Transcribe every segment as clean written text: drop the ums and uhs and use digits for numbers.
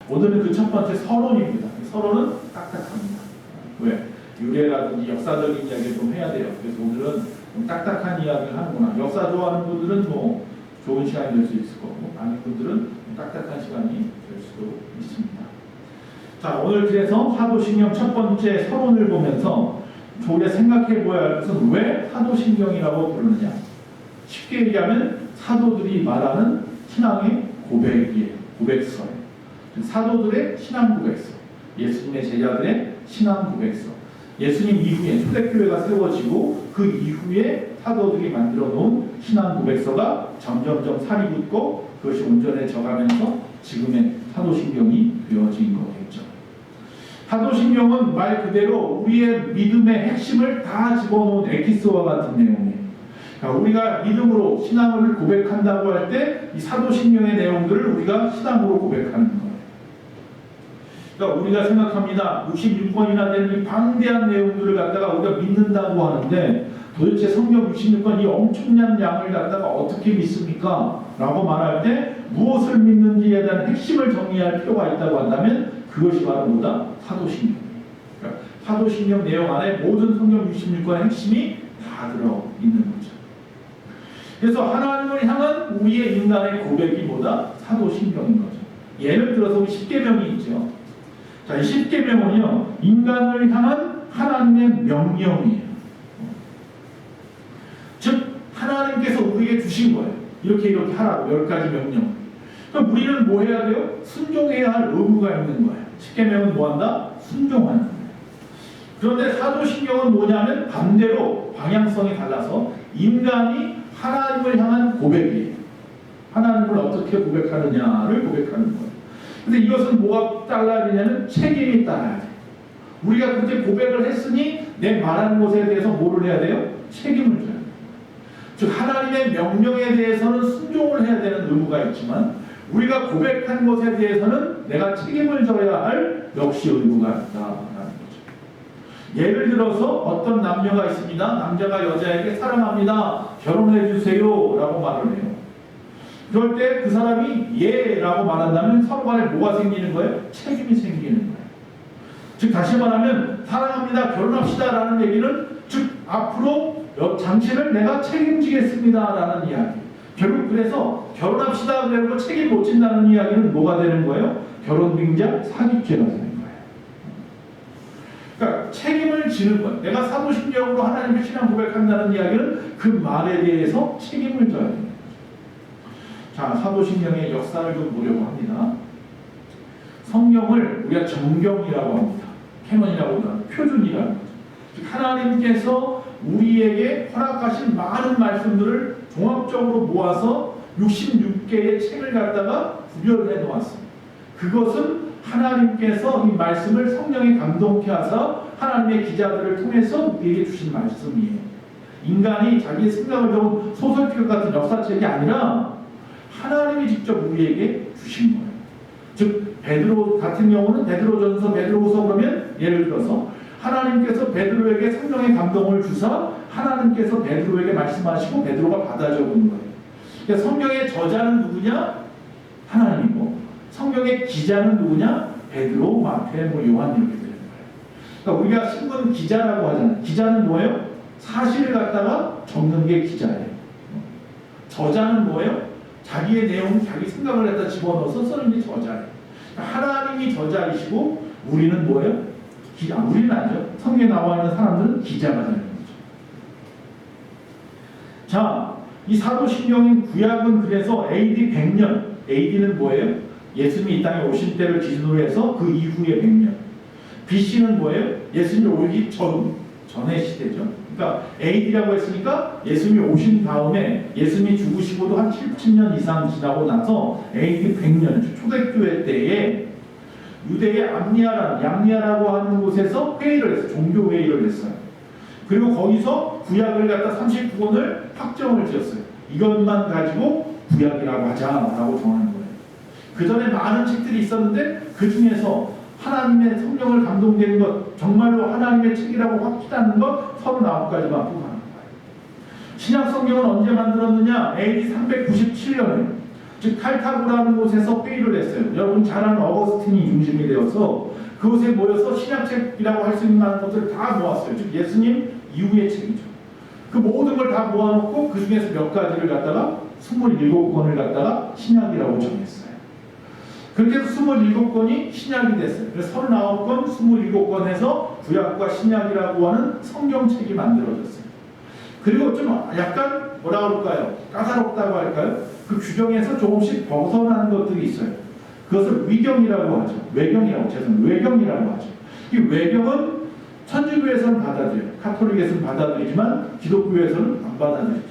오늘은 그 첫 번째 서론입니다. 서론은 딱딱합니다. 왜? 유래라든지 역사적인 이야기를 좀 해야 돼요. 그래서 오늘은 좀 딱딱한 이야기를 하는구나. 역사 좋아하는 분들은 뭐 좋은 시간이 될 수 있을 거고, 아닌 분들은 좀 딱딱한 시간이 될 수도 있습니다. 자, 오늘 그래서 사도신경 첫 번째 서론을 보면서 우리가 생각해 보아야 할 것은 왜 사도신경이라고 부르느냐. 쉽게 얘기하면 사도들이 말하는 신앙의 고백이에요. 고백서예요. 사도들의 신앙 고백서, 예수님의 제자들의 신앙 고백서. 예수님 이후에 초대교회가 세워지고 그 이후에 사도들이 만들어 놓은 신앙 고백서가 점점점 살이 붙고 그것이 온전해져 가면서 지금의 사도신경이 되어진 거겠죠. 사도신경은 말 그대로 우리의 믿음의 핵심을 다 집어넣은 엑기스와 같은 내용이에요. 그러니까 우리가 믿음으로 신앙을 고백한다고 할 때 이 사도신경의 내용들을 우리가 신앙으로 고백하는 거예요. 그러니까 우리가 생각합니다. 66권이나 되는 이 방대한 내용들을 갖다가 우리가 믿는다고 하는데 도대체 성경 66권 이 엄청난 양을 갖다가 어떻게 믿습니까? 라고 말할 때 무엇을 믿는지에 대한 핵심을 정리할 필요가 있다고 한다면 그것이 바로 뭐다? 사도신경. 그러니까 사도신경 내용 안에 모든 성경 66권의 핵심이 다 들어있는 거죠. 그래서 하나님을 향한 우리의 인간의 고백이 뭐다? 사도신경인 거죠. 예를 들어서 우리 십계명이 있죠. 자, 이 십계명은요, 인간을 향한 하나님의 명령이에요. 즉, 하나님께서 우리에게 주신 거예요. 이렇게 하라고, 10가지 명령. 그럼 우리는 뭐 해야 돼요? 순종해야 할 의무가 있는 거예요. 십계명은 뭐 한다? 순종하는 거예요. 그런데 사도신경은 뭐냐면 반대로 방향성이 달라서 인간이 하나님을 향한 고백이에요. 하나님을 어떻게 고백하느냐를 고백하는 거예요. 근데 이것은 뭐가 따라야 되냐면 책임이 따라야 돼요. 우리가 그렇게 고백을 했으니 내 말하는 것에 대해서 뭐를 해야 돼요? 책임을 져야 돼요. 즉 하나님의 명령에 대해서는 순종을 해야 되는 의무가 있지만 우리가 고백한 것에 대해서는 내가 책임을 져야 할 역시 의무가 있다라는 거죠. 예를 들어서 어떤 남녀가 있습니다. 남자가 여자에게 사랑합니다. 결혼해 주세요 라고 말을 해요. 그럴 때 그 사람이 예 라고 말한다면 서로 간에 뭐가 생기는 거예요? 책임이 생기는 거예요. 즉 다시 말하면 사랑합니다 결혼합시다 라는 얘기는 즉 앞으로 당신을 내가 책임지겠습니다 라는 이야기. 결국 그래서 결혼합시다 그러고 책임 못 진다는 이야기는 뭐가 되는 거예요? 결혼빙자 사기죄가 되는 거예요. 그러니까 책임을 지는 것. 내가 사도신경으로 하나님의 신앙 고백한다는 이야기는 그 말에 대해서 책임을 져야 됩니다. 자, 사도신경의 역사를 좀 보려고 합니다. 성경을 우리가 정경이라고 합니다. 캐논이라고 합니다. 표준이라는 거죠. 하나님께서 우리에게 허락하신 많은 말씀들을 종합적으로 모아서 66개의 책을 갖다가 구별해 놓았습니다. 그것은 하나님께서 이 말씀을 성령에 감동케 하사 하나님의 기자들을 통해서 우리에게 주신 말씀이에요. 인간이 자기의 생각을 적은 소설책 같은 역사책이 아니라 하나님이 직접 우리에게 주신 거예요. 즉 베드로 같은 경우는 베드로전서, 베드로후서 그러면 예를 들어서 하나님께서 베드로에게 성령의 감동을 주사 하나님께서 베드로에게 말씀하시고 베드로가 받아 적은 거예요. 그러니까 성경의 저자는 누구냐? 하나님이고 성경의 기자는 누구냐? 베드로, 마태, 요한 이렇게 되는 거예요. 그러니까 우리가 신문 기자라고 하잖아요. 기자는 뭐예요? 사실을 갖다가 적는 게 기자예요. 저자는 뭐예요? 자기의 내용, 자기 생각을 갖다 집어넣어서 쓰는 게 저자예요. 하나님이 저자이시고 우리는 뭐예요? 우리는 아니죠. 성경에 나와 있는 사람들은 기자가 되는 거죠. 자, 이 사도신경인 구약은 그래서 AD 100년, AD는 뭐예요? 예수님이 이 땅에 오신 때를 기준으로 해서 그 이후의 100년. BC는 뭐예요? 예수님이 오기 전의 시대죠. 그러니까 AD라고 했으니까 예수님이 오신 다음에 예수님이 죽으시고도 한 70년 이상 지나고 나서 AD 100년, 초대교회 때에 유대의 양리아라고 하는 곳에서 회의를 했어요. 종교회의를 했어요. 그리고 거기서 구약을 갖다 39권을 확정을 지었어요. 이것만 가지고 구약이라고 하자라고 정하는 거예요. 그 전에 많은 책들이 있었는데 그 중에서 하나님의 성령을 감동되는 것, 정말로 하나님의 책이라고 확실하는 것 39가지만 뽑아낸 거예요. 신약 성경은 언제 만들었느냐? AD 397년에 즉 칼타고라는 곳에서 회의를 했어요. 여러분 잘 아는 어거스틴이 중심이 되어서 그곳에 모여서 신약책이라고 할 수 있는 많은 것들을 다 모았어요. 즉 예수님 이후의 책이죠. 그 모든 걸 다 모아놓고 그 중에서 몇 가지를 갖다가 27권을 갖다가 신약이라고 정했어요. 그렇게 해서 27권이 신약이 됐어요. 그래서 39권, 27권에서 구약과 신약이라고 하는 성경책이 만들어졌어요. 그리고 좀 약간 뭐라 그럴까요? 까다롭다고 할까요? 그 규정에서 조금씩 벗어나는 것들이 있어요. 그것을 위경이라고 하죠. 외경이라고 하죠. 이 외경은 천주교에서는 받아들여요. 카톨릭에서는 받아들이지만 기독교에서는 안 받아들이죠.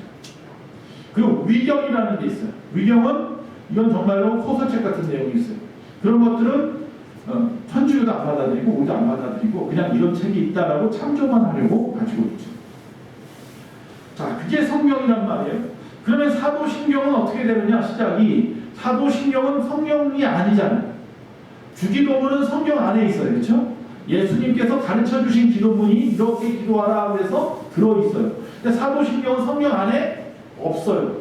그리고 위경이라는 게 있어요. 위경은 이건 정말로 소설책 같은 내용이 있어요. 그런 것들은 천주교도 안 받아들이고 우리도 안 받아들이고 그냥 이런 책이 있다라고 참조만 하려고 가지고 있죠. 자, 그게 성경이란 말이에요. 그러면 사도신경은 어떻게 되느냐? 시작이 사도신경은 성경이 아니잖아요. 주기도문은 성경 안에 있어요. 그렇죠? 예수님께서 가르쳐주신 기도문이 이렇게 기도하라 그래서 들어있어요. 근데 사도신경은 성경 안에 없어요.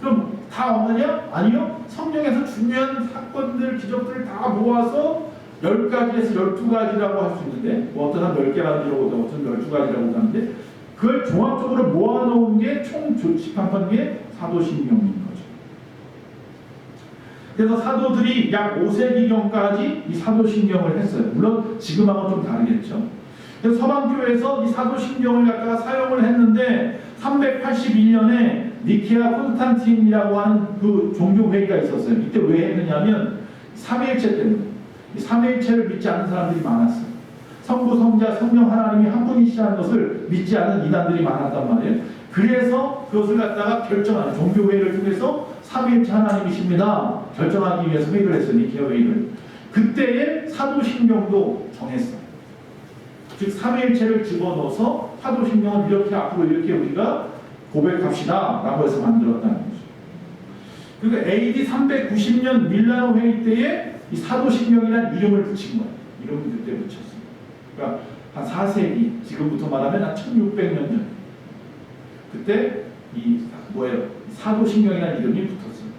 그럼 다 없느냐? 아니요. 성경에서 중요한 사건들, 기적들을 다 모아서 10가지에서 12가지라고 할 수 있는데 뭐 어떤 한 10개라고 하고 어떤 12가지라고 하는데 그걸 종합적으로 모아놓은 게 총 집합한 게 사도신경인 거죠. 그래서 사도들이 약 5세기경까지 이 사도신경을 했어요. 물론 지금하고는 좀 다르겠죠. 그래서 서방교회에서 이 사도신경을 갖다가 사용을 했는데 381년에 니케아 콘스탄틴이라고 하는 그 종교회의가 있었어요. 이때 왜 했느냐면 삼위일체 때문에. 이 삼위일체를 믿지 않는 사람들이 많았어요. 성부, 성자, 성령 하나님이 한 분이시라는 것을 믿지 않는 이단들이 많았단 말이에요. 그래서 그것을 갖다가 결정하는 종교회의를 통해서 삼위일체 하나님이십니다. 결정하기 위해서 회의를 했어요. 니케아 회의를. 그때의 사도신경도 정했어요. 즉 삼위일체를 집어넣어서 사도신경은 이렇게 앞으로 이렇게 우리가 고백합시다 라고 해서 만들었다는 거죠. 그리고 AD 390년 밀라노 회의 때에 이 사도신경이라는 이름을 붙인 거예요. 이름을 그때 붙였어요. 그러니까 한 4세기, 지금부터 말하면 한 1600년 전. 그때 이 사도신경이라는 이름이 붙었어요.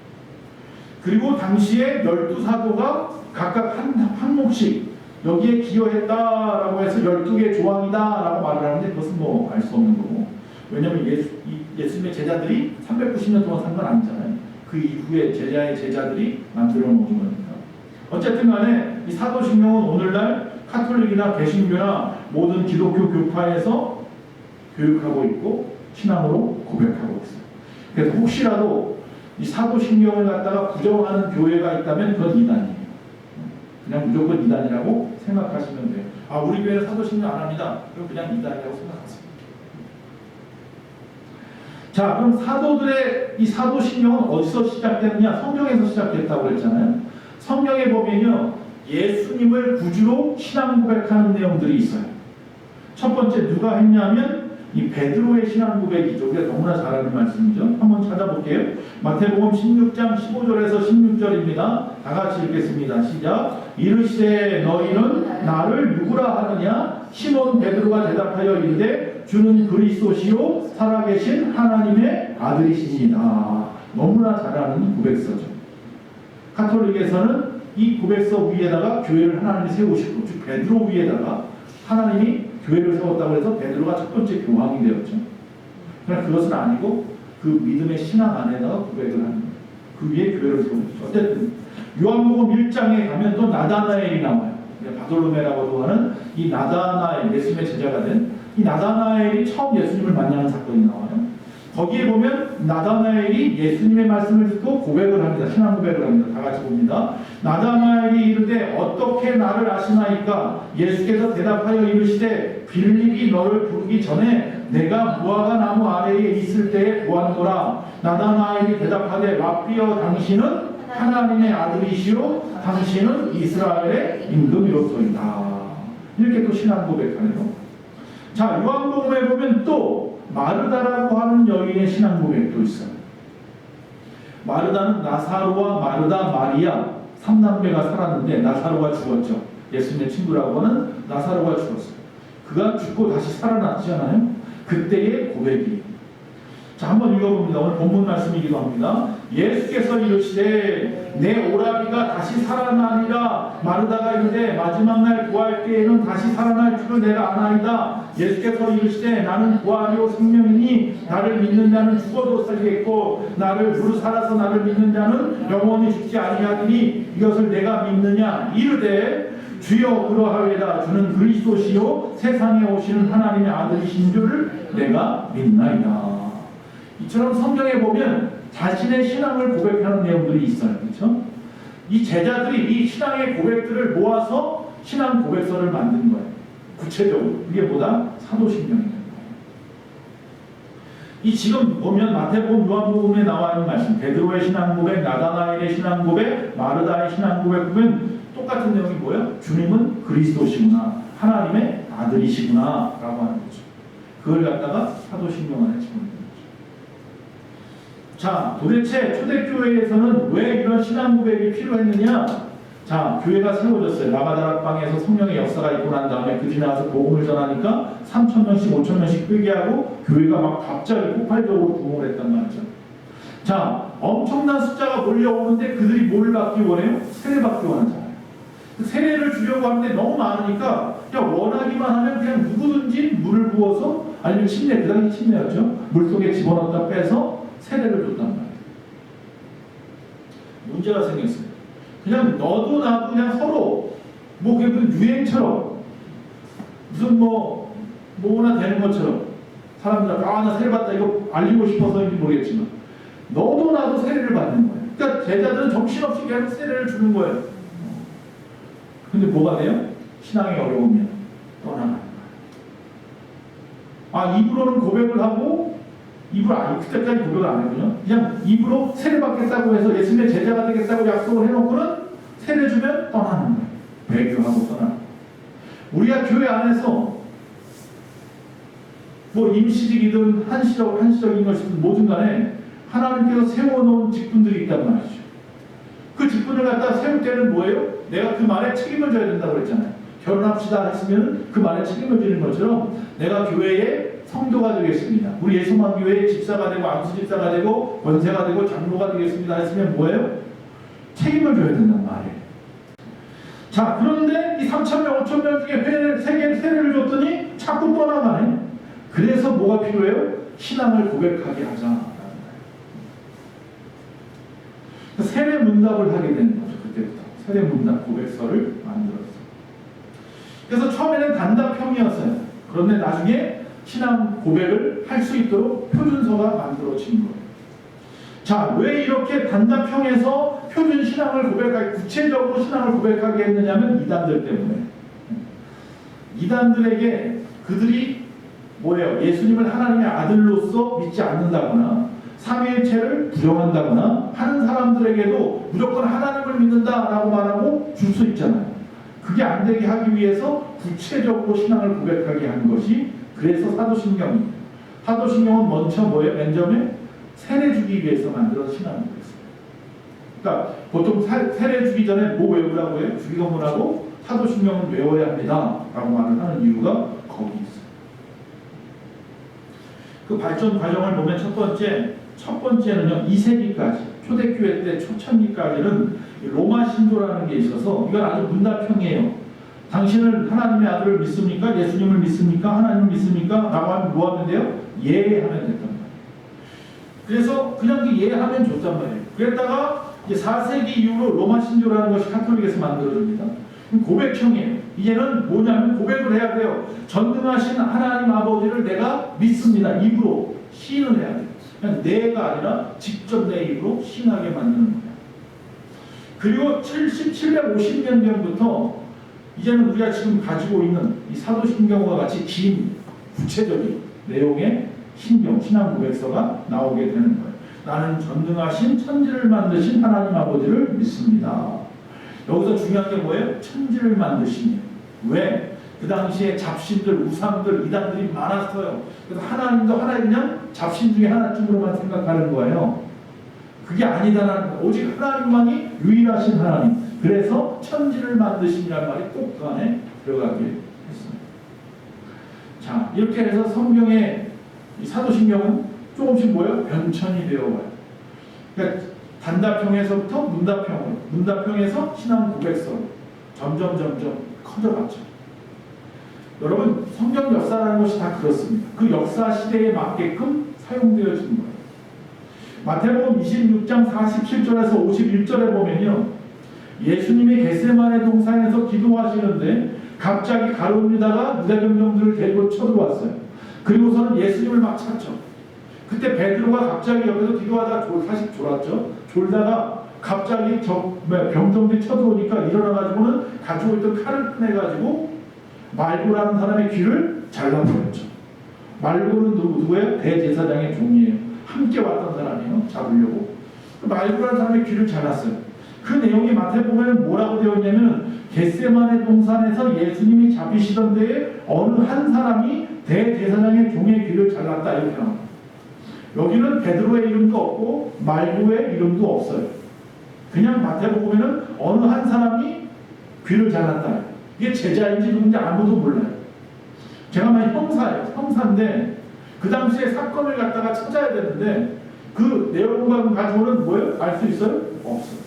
그리고 당시에 12사도가 각각 한 몫씩 여기에 기여했다라고 해서 12개의 조항이다라고 말을 하는데 그것은 뭐 알 수 없는 거고. 왜냐하면 예수님의 제자들이 390년 동안 산 건 아니잖아요. 그 이후에 제자들이 만들어 놓은 거니까. 어쨌든 간에 이 사도신경은 오늘날 카톨릭이나 개신교나 모든 기독교 교파에서 교육하고 있고 신앙으로 고백하고 있어요. 그래서 혹시라도 이 사도신경을 갖다가 부정하는 교회가 있다면 그건 이단이에요. 그냥 무조건 이단이라고 생각하시면 돼요. 아, 우리 교회는 사도신경 안 합니다. 그럼 그냥 이단이라고 생각하세요. 자, 그럼 사도들의 이 사도신경은 어디서 시작됐느냐? 성경에서 시작됐다고 그랬잖아요. 성경에 보면요, 예수님을 구주로 신앙 고백하는 내용들이 있어요. 첫 번째 누가 했냐면 이 베드로의 신앙 고백이죠. 우리가 너무나 잘 아는 말씀이죠. 한번 찾아볼게요. 마태복음 16장 15절에서 16절입니다. 다 같이 읽겠습니다. 시작. 이르시되 너희는 나를 누구라 하느냐? 시몬 베드로가 대답하여 이르되 주는 그리스도시요 살아계신 하나님의 아들이시니이다. 너무나 잘 아는 고백서죠. 카톨릭에서는 이 고백서 위에다가 교회를 하나님이 세우시고 즉 베드로 위에다가 하나님이 교회를 세웠다고 해서 베드로가 첫 번째 교황이 되었죠. 그러나 그것은 아니고 그 믿음의 신앙 안에다가 고백을 하는 거예요. 그 위에 교회를 세우죠. 어쨌든 요한복음 1장에 가면 또 나다나엘이 나와요. 바돌로메라고도 하는 이 나다나엘, 예수님의 제자가 된 이 나다나엘이 처음 예수님을 만나는 사건이 나와요. 거기에 보면 나다나엘이 예수님의 말씀을 듣고 고백을 합니다. 신앙 고백을 합니다. 다 같이 봅니다. 나다나엘이 이르되 어떻게 나를 아시나이까? 예수께서 대답하여 이르시되 빌립이 너를 부르기 전에 내가 무화과 나무 아래에 있을 때에 보았노라. 나다나엘이 대답하되 라삐여 당신은 하나님의 아들이시오 당신은 이스라엘의 임금이로소이다. 이렇게 또 신앙 고백하네요. 자, 요한복음에 보면 또 마르다라고 하는 여인의 신앙 고백도 있어요. 마르다는 나사로와 마르다, 마리아 3남매가 살았는데 나사로가 죽었죠. 예수님의 친구라고 하는 나사로가 죽었어요. 그가 죽고 다시 살아났잖아요. 그때의 고백이. 자, 한번 읽어봅니다. 오늘 본문 말씀이기도 합니다. 예수께서 이르시되 내 오라비가 다시 살아나리라. 마르다가 이르되 마지막 날 구할 때에는 다시 살아날 줄을 내가 아나이다. 예수께서 이르시되 나는 부활이요 생명이니 나를 믿는 자는 죽어도 살겠고 나를 무릇 살아서 나를 믿는 자는 영원히 죽지 아니하리니 이것을 내가 믿느냐. 이르되 주여 그러하외다. 주는 그리스도시요 세상에 오시는 하나님의 아들이신 줄을 내가 믿나이다. 이처럼 성경에 보면 자신의 신앙을 고백하는 내용들이 있어요. 그렇죠? 이 제자들이 이 신앙의 고백들을 모아서 신앙 고백서를 만든 거예요. 구체적으로. 이게 뭐다? 사도신경이라는 거예요. 이 지금 보면 마태복음, 요한복음에 나와 있는 말씀, 베드로의 신앙 고백, 나다나엘의 신앙 고백, 마르다의 신앙 고백 보면 똑같은 내용이 뭐예요? 주님은 그리스도시구나, 하나님의 아들이시구나 라고 하는 거죠. 그걸 갖다가 사도신경 안에 집어넣는 거죠. 자, 도대체 초대교회에서는 왜 이런 신앙 고백이 필요했느냐? 자, 교회가 세워졌어요. 라마다락방에서 성령의 역사가 있고 난 다음에 그 지나가서 복음을 전하니까 3,000명씩 5,000명씩 회개하고 교회가 막 갑자기 폭발적으로 부흥을 했단 말이죠. 자, 엄청난 숫자가 몰려오는데 그들이 뭘 받기 원해요? 세례 받기 원하잖아요. 세례를 주려고 하는데 너무 많으니까 그냥 원하기만 하면 그냥 누구든지 물을 부어서, 아니면 침례, 그 당시 침례였죠. 물속에 집어넣었다 빼서 세례를 줬단 말이에요. 문제가 생겼어요. 그냥 너도 나도 그냥 서로 뭐 그 유행처럼 무슨 뭐나 되는 것처럼 사람들 나 세례 받다 이거 알리고 싶어서인지 모르겠지만 너도 나도 세례를 받는 거예요. 그러니까 제자들은 정신없이 계속 세례를 주는 거예요. 근데 뭐가 돼요? 신앙이 어려우면 떠나가는 거예요. 입으로는 고백을 하고 그때까지 고백을 안 했군요. 그냥 입으로 세례 받겠다고 해서 예수님의 제자가 되겠다고 약속을 해놓고는 세례 주면 떠나는 거예요. 배교하고 떠나는 거예요. 우리가 교회 안에서 뭐 임시직이든 한시적인 것이든 뭐든 간에 하나님께서 세워놓은 직분들이 있단 말이죠. 그 직분을 갖다 세울 때는 뭐예요? 내가 그 말에 책임을 져야 된다고 그랬잖아요. 결혼합시다 했으면 그 말에 책임을 지는 것처럼 내가 교회의 성도가 되겠습니다. 우리 예수만교회의 집사가 되고 안수집사가 되고 권세가 되고 장로가 되겠습니다 했으면 뭐예요? 책임을 져야 된단 말이에요. 자, 그런데 이 3,000명, 5,000명 중에 세례를 줬더니 자꾸 떠나가네. 그래서 뭐가 필요해요? 신앙을 고백하게 하자. 세례 문답을 하게 되는 거죠. 그때부터 세례 문답 고백서를 만들었어요. 그래서 처음에는 단답형이었어요. 그런데 나중에 신앙 고백을 할 수 있도록 표준서가 만들어진 거예요. 자, 왜 이렇게 단답형에서 표준 신앙을 고백하게, 구체적으로 신앙을 고백하게 했느냐면 이단들 때문에. 이단들에게 그들이 뭐예요? 예수님을 하나님의 아들로서 믿지 않는다거나 삼위일체를 부정한다거나 하는 사람들에게도 무조건 하나님을 믿는다라고 말하고 줄 수 있잖아요. 그게 안 되게 하기 위해서 구체적으로 신앙을 고백하게 한 것이, 그래서 사도신경입니다. 사도신경은 먼저 뭐예요? 맨 처음에 세례 주기 위해서 만들어서 신앙을 고백했어요. 그러니까 보통 세례 주기 전에 뭐 외우라고 해요? 주기도문하고 사도신경은 외워야 합니다 라고 말을 하는 이유가 거기 있어요. 그 발전 과정을 보면 첫 번째는요, 2세기까지, 초대교회 때 초창기까지는 로마 신조라는 게 있어서 이건 아주 문답형이에요. 당신은 하나님의 아들을 믿습니까? 예수님을 믿습니까? 하나님을 믿습니까? 라고 하면 뭐 하면 돼요? 예 하면 됐단 말이에요. 그래서 그냥 예 하면 좋단 말이에요. 그랬다가 이제 4세기 이후로 로마 신조라는 것이 카톨릭에서 만들어집니다. 고백형이에요. 이제는 뭐냐면 고백을 해야 돼요. 전능하신 하나님 아버지를 내가 믿습니다. 입으로 시인을 해야 돼요. 그냥 내가 아니라 직접 내 입으로 시인하게 만드는 거예요. 그리고 750년경부터 이제는 우리가 지금 가지고 있는 이 사도신경과 같이 긴 구체적인 내용의 신앙 고백서가 나오게 되는 거예요. 나는 전능하신 천지를 만드신 하나님 아버지를 믿습니다. 여기서 중요한 게 뭐예요? 천지를 만드시니. 왜? 그 당시에 잡신들, 우상들, 이단들이 많았어요. 그래서 하나님도 하나의 그냥 잡신 중에 하나쯤으로만 생각하는 거예요. 그게 아니다라는 거예요. 오직 하나님만이 유일하신 하나님. 그래서 천지를 만드시니라는 말이 꼭 그 안에 들어가게 했습니다. 자, 이렇게 해서 성경의 이 사도신경은 조금씩 뭐예요? 변천이 되어가요. 그러니까 단답형에서부터 문답형으로, 문답형에서 신앙 고백서로 점점 커져갔죠. 여러분, 성경 역사라는 것이 다 그렇습니다. 그 역사 시대에 맞게끔 사용되어지는 거예요. 마태복음 26장 47절에서 51절에 보면요, 예수님이 겟세마네 동산에서 기도하시는데 갑자기 가룟 유다가 유다 병정들을 데리고 쳐들어왔어요. 그리고서는 예수님을 막 찾죠. 그때 베드로가 갑자기 옆에서 기도하다가 사실 졸았죠. 졸다가 갑자기 병정들이 쳐들어오니까 일어나가지고는 가지고 있던 칼을 꺼내가지고 말고라는 사람의 귀를 잘라버렸죠. 말고는 누구예요? 대제사장의 종이에요. 함께 왔던 사람이에요. 잡으려고. 말고라는 사람의 귀를 잘랐어요. 그 내용이 마태복음에는 뭐라고 되어 있냐면 겟세마네 동산에서 예수님이 잡히시던 데에 어느 한 사람이 대제사장의 종의 귀를 잘랐다 이렇게 나옵니다. 여기는 베드로의 이름도 없고 말고의 이름도 없어요. 그냥 마태복음에는 어느 한 사람이 귀를 잘랐다. 이게 제자인지 누군지 아무도 몰라요. 제가 만약 형사인데 그 당시에 사건을 갖다가 찾아야 되는데 그 내용만 가지고는 뭐예요? 알 수 있어요? 없어요.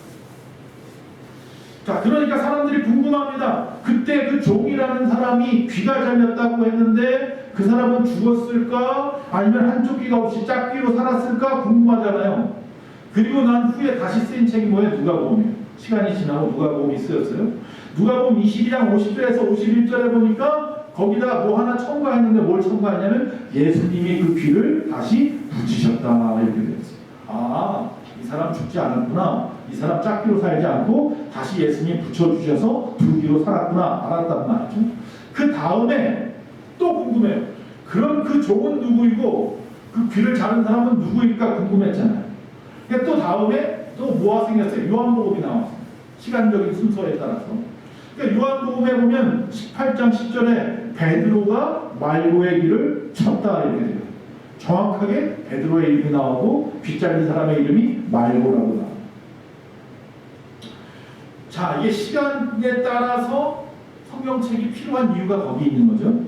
자, 그러니까 사람들이 궁금합니다. 그때 그 종이라는 사람이 귀가 잘렸다고 했는데 그 사람은 죽었을까? 아니면 한쪽 귀가 없이 짝귀로 살았을까? 궁금하잖아요. 그리고 난 후에 다시 쓰인 책이 뭐예요? 누가복음이에요. 시간이 지나고 누가복음이 쓰였어요. 누가복음 22장 50절에서 51절에 보니까 거기다가 뭐 하나 첨가했는데 뭘 첨가했냐면 예수님이 그 귀를 다시 붙이셨다 이렇게 되어 있어요. 아, 이 사람 죽지 않았구나. 이 사람 짝귀로 살지 않고 다시 예수님이 붙여주셔서 두 귀로 살았구나 알았단 말이죠. 그 다음에 또 궁금해요. 그럼 그 종은 누구이고 그 귀를 자른 사람은 누구일까 궁금했잖아요. 그러니까 또 다음에 또 뭐가 생겼어요? 요한복음이 나왔어요. 시간적인 순서에 따라서. 그러니까 요한복음에 보면 18장 10절에 베드로가 말고의 귀를 쳤다 이렇게 돼요. 정확하게 베드로의 이름이 나오고 귀 잘린 사람의 이름이 말고라고 나와요. 자, 이게 시간에 따라서 성경책이 필요한 이유가 거기 있는 거죠.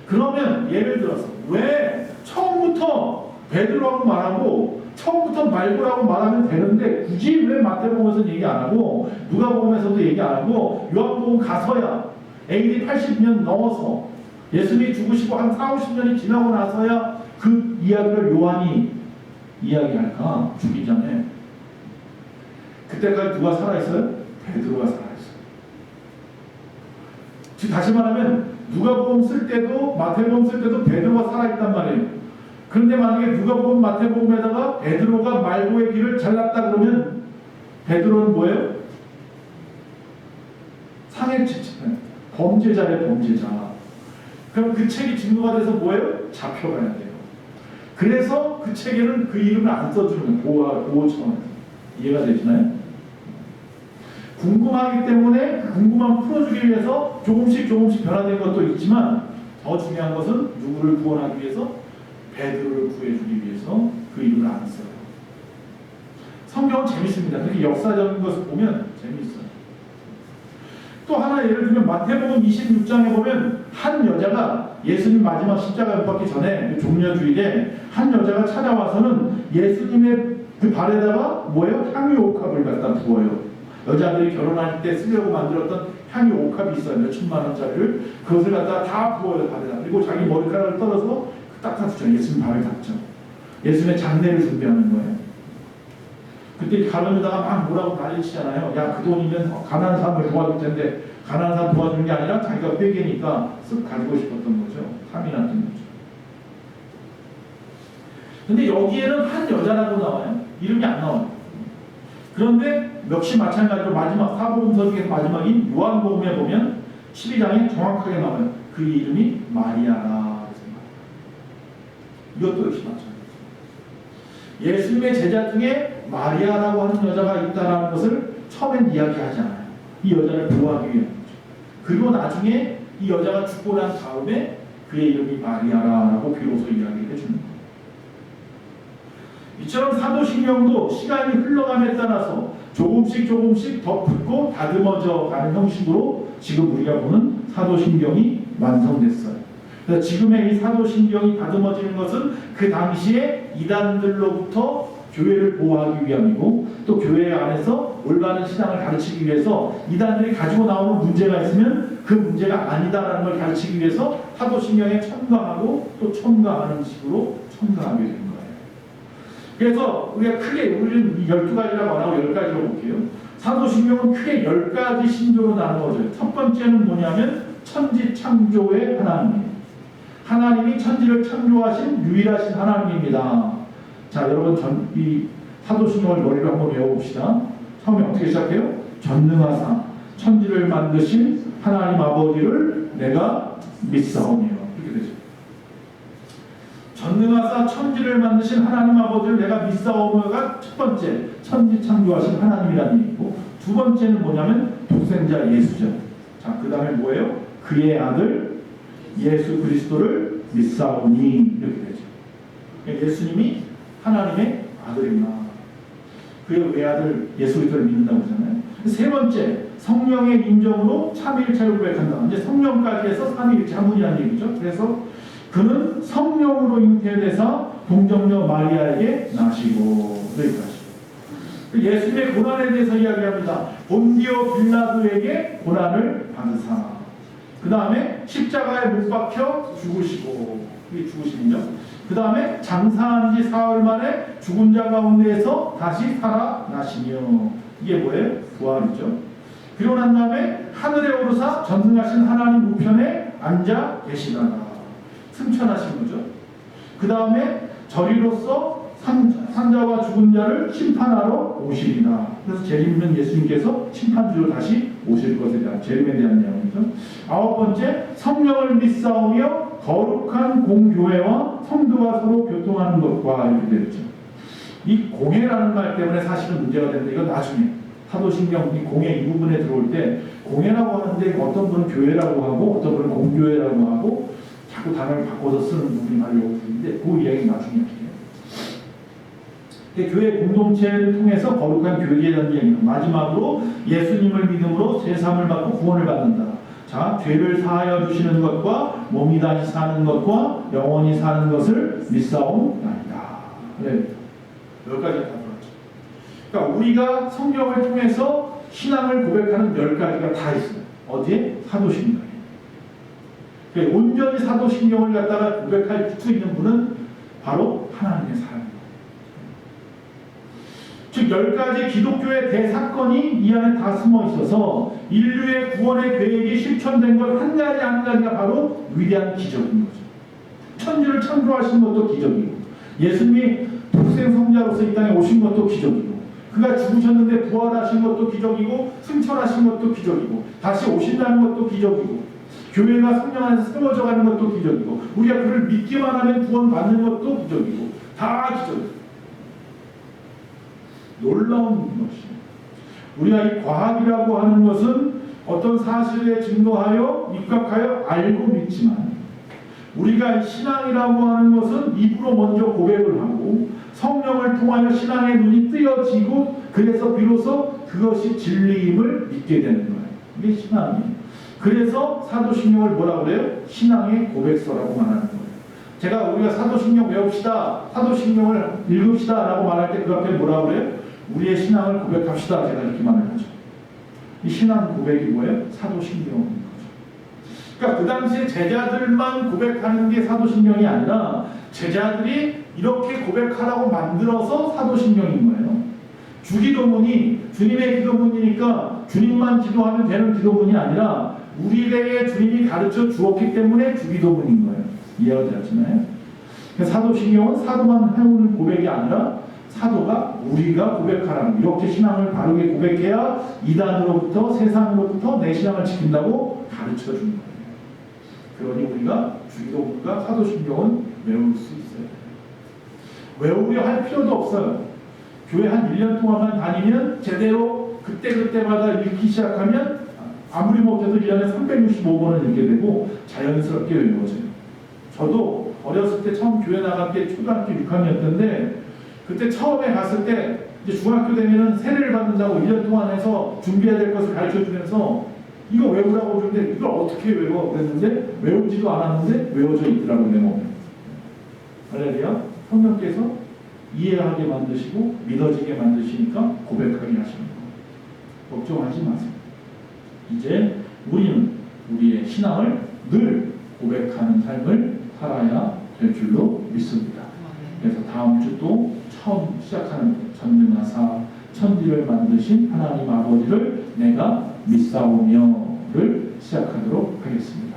그러면 예를 들어서 왜 처음부터 베드로라고 말하고 처음부터 말고라고 말하면 되는데 굳이 왜 마태복음에서는 얘기 안 하고 누가복음에서도 얘기 안 하고 요한복음 가서야 AD 80년 넘어서 예수님이 죽으시고 한 4, 50년이 지나고 나서야 그 이야기를 요한이 이야기할까? 죽기 전에. 그때까지 누가 살아있어요? 베드로가 살아있어요. 즉 다시 말하면 누가복음 쓸 때도 마태복음 쓸 때도 베드로가 살아있단 말이에요. 그런데 만약에 누가복음 마태복음에다가 베드로가 말고의 귀를 잘랐다 그러면 베드로는 뭐예요? 범죄자래 범죄자. 그럼 그 책이 증거가 돼서 뭐예요? 잡혀가야 돼요. 그래서 그 책에는 그 이름을 안 써주는 거예요. 보호 차원에서. 이해가 되시나요? 궁금하기 때문에 궁금함 풀어주기 위해서 조금씩 변화된 것도 있지만 더 중요한 것은 누구를 구원하기 위해서? 베드로를 구해주기 위해서 그 이름을 안 써요. 성경은 재밌습니다. 그렇게 역사적인 것을 보면 재밌어요. 또 하나 예를 들면 마태복음 26장에 보면 한 여자가 예수님 마지막 십자가 못 박기 전에 종려주일에 한 여자가 찾아와서는 예수님의 그 발에다가 뭐예요? 향유 옥합을 갖다 부어요. 여자들이 결혼할 때 쓰려고 만들었던 향유 옥합이 있어요. 몇 천만 원짜리를. 그것을 갖다 다 부어요 발에다. 그리고 자기 머리카락을 떨어서 닦아주죠. 예수님 발을 닦죠. 예수님의 장례를 준비하는 거예요. 그때 가늠에다가 막 뭐라고 난리치잖아요. 야, 그 돈이면 가난한 사람을 도와줄 텐데 가난한 사람 도와주는 게 아니라 자기가 빼개니까 쓱 가지고 싶었던 거죠. 탐이 났던 거죠. 근데 여기에는 한 여자라고 나와요. 이름이 안 나와요. 그런데 역시 마찬가지로 마지막 사복음서 중에 마지막인 요한복음에 보면 12장에 정확하게 나와요. 그 이름이 마리아라. 이것도 역시 마찬가지죠. 예수님의 제자 중에 마리아라고 하는 여자가 있다는 것을 처음엔 이야기하지 않아요. 이 여자를 보호하기 위한 거죠. 그리고 나중에 이 여자가 죽고 난 다음에 그의 이름이 마리아라고 비로소 이야기를 해주는 거예요. 이처럼 사도신경도 시간이 흘러감에 따라서 조금씩 더 붙고 다듬어져 가는 형식으로 지금 우리가 보는 사도신경이 완성됐어요. 그래서 지금의 이 사도신경이 다듬어지는 것은 그 당시에 이단들로부터 교회를 보호하기 위함이고 또 교회 안에서 올바른 신앙을 가르치기 위해서 이단들이 가지고 나오는 문제가 있으면 그 문제가 아니다라는 걸 가르치기 위해서 사도신경에 첨가하고 또 첨가하는 식으로 첨가하게 된 거예요. 그래서 우리가 크게 우리는 12가지라고 안 하고 10가지로 볼게요. 사도신경은 크게 10가지 신조로 나누어져요. 첫 번째는 뭐냐면 천지창조의 하나님이에요. 하나님이 천지를 창조하신 유일하신 하나님입니다. 자, 여러분 이 사도신경을 머리로 한번 외워봅시다. 처음에 어떻게 시작해요? 전능하사 천지를 만드신 하나님 아버지를 내가 믿사오며 이렇게 되죠. 전능하사 천지를 만드신 하나님 아버지를 내가 믿사오며가 첫 번째 천지 창조하신 하나님이라는 얘기고, 두 번째는 뭐냐면 독생자 예수죠. 자, 그 다음에 뭐예요? 그의 아들 예수 그리스도를 믿사오니 이렇게 되죠. 예수님이 하나님의 아들이구나. 그의 외아들 예수 그리스도를 믿는다고 하잖아요. 세 번째, 성령의 인정으로 삼위일체를 고백한다. 이제 성령까지 해서 삼위일체 한 분이라는 얘기죠. 그래서 그는 성령으로 잉태되사 동정녀 마리아에게 나시고 여기까지. 예수님의 고난에 대해서 이야기합니다. 본디오 빌라도에게 고난을 받으사. 그 다음에 십자가에 못 박혀 죽으시고, 이게 죽으심이죠. 그 다음에 장사한 지 사흘 만에 죽은 자 가운데에서 다시 살아나시며, 이게 뭐예요? 부활이죠. 그리고 난 다음에 하늘에 오르사 전능하신 하나님 우편에 앉아 계시다가 승천하신 거죠. 그 다음에 저리로서 산자와 죽은 자를 심판하러 오시리라. 그래서 재림 있는 예수님께서 심판주로 다시 오실 것에 대한 재림에 대한 내용이죠. 아홉 번째, 성령을 믿사오며 거룩한 공교회와 성도가 서로 교통하는 것과 이렇게 되었죠. 이 공회라는 말 때문에 사실은 문제가 되는데, 이건 나중에 사도신경 이 공회 이 부분에 들어올 때 공회라고 하는데 어떤 분은 교회라고 하고 어떤 분은 공교회라고 하고 자꾸 단어를 바꿔서 쓰는 부분이 많이 있는데 그 이야기 나중에 할게요. 교회 공동체를 통해서 거룩한 교회에 대한 얘기는 마지막으로 예수님을 믿음으로 제사함을 받고 구원을 받는다. 자, 죄를 사하여 주시는 것과 몸이 다시 사는 것과 영원히 사는 것을 믿사옵나이다. 네, 여기까지 다 들었죠. 그러니까 우리가 성경을 통해서 신앙을 고백하는 10가지가 다 있어요. 어디에? 사도신경에. 그러니까 온전히 사도신경을 갖다가 고백할 수 있는 분은 바로 하나님의 사람입니다. 즉 10가지 기독교의 대사건이 이 안에 다 숨어 있어서 인류의 구원의 계획이 실천된 것 한 가지 한 가지가 바로 위대한 기적인 거죠. 천지를 창조하신 것도 기적이고, 예수님이 독생 성자로서 이 땅에 오신 것도 기적이고, 그가 죽으셨는데 부활하신 것도 기적이고, 승천하신 것도 기적이고, 다시 오신다는 것도 기적이고, 교회가 성령 안에서 세워져 가는 것도 기적이고, 우리가 그를 믿기만 하면 구원 받는 것도 기적이고, 다 기적이고. 놀라운 것이, 우리가 이 과학이라고 하는 것은 어떤 사실에 증거하여 입각하여 알고 믿지만, 우리가 신앙이라고 하는 것은 입으로 먼저 고백을 하고 성령을 통하여 신앙의 눈이 뜨여지고, 그래서 비로소 그것이 진리임을 믿게 되는 거예요. 이게 신앙이에요. 그래서 사도신경을 뭐라고 그래요? 신앙의 고백서라고 말하는 거예요. 제가 우리가 사도신경 외웁시다, 사도신경을 읽읍시다 라고 말할 때 그 앞에 뭐라고 그래요? 우리의 신앙을 고백합시다. 제가 이렇게 말을 하죠. 이 신앙 고백이 뭐예요? 사도신경인 거죠. 그러니까 그 당시에 제자들만 고백하는 게 사도신경이 아니라 제자들이 이렇게 고백하라고 만들어서 사도신경인 거예요. 주기도문이 주님의 기도문이니까 주님만 기도하면 되는 기도문이 아니라 우리에게 주님이 가르쳐 주었기 때문에 주기도문인 거예요. 이해가 되었잖아요. 사도신경은 사도만 해오는 고백이 아니라 사도가 우리가 고백하라는, 이렇게 신앙을 바르게 고백해야 이단으로부터 세상으로부터 내 신앙을 지킨다고 가르쳐 주는 거예요. 그러니 우리가 주기도문과 사도신경은 외울 수 있어요. 외우려 할 필요도 없어요. 교회 한 1년 동안만 다니면 제대로 그때그때마다 읽기 시작하면 아무리 못해도 1년에 365번을 읽게 되고 자연스럽게 외워져요. 저도 어렸을 때 처음 교회 나갈 때 초등학교 6학년이었는데, 그때 처음에 갔을 때 이제 중학교 되면은 세례를 받는다고 1년 동안 해서 준비해야 될 것을 가르쳐 주면서 이거 외우라고 그러는데 이걸 어떻게 외워? 그랬는데 외우지도 않았는데 외워져 있더라고요, 내 몸에. 할렐루야. 성령께서 이해하게 만드시고 믿어지게 만드시니까 고백하게 하시는 거예요. 걱정하지 마세요. 이제 우리는 우리의 신앙을 늘 고백하는 삶을 살아야 될 줄로 믿습니다. 그래서 다음 주 또 처음 시작하는 전능하사 천지를 만드신 하나님 아버지를 내가 믿사오며를 시작하도록 하겠습니다.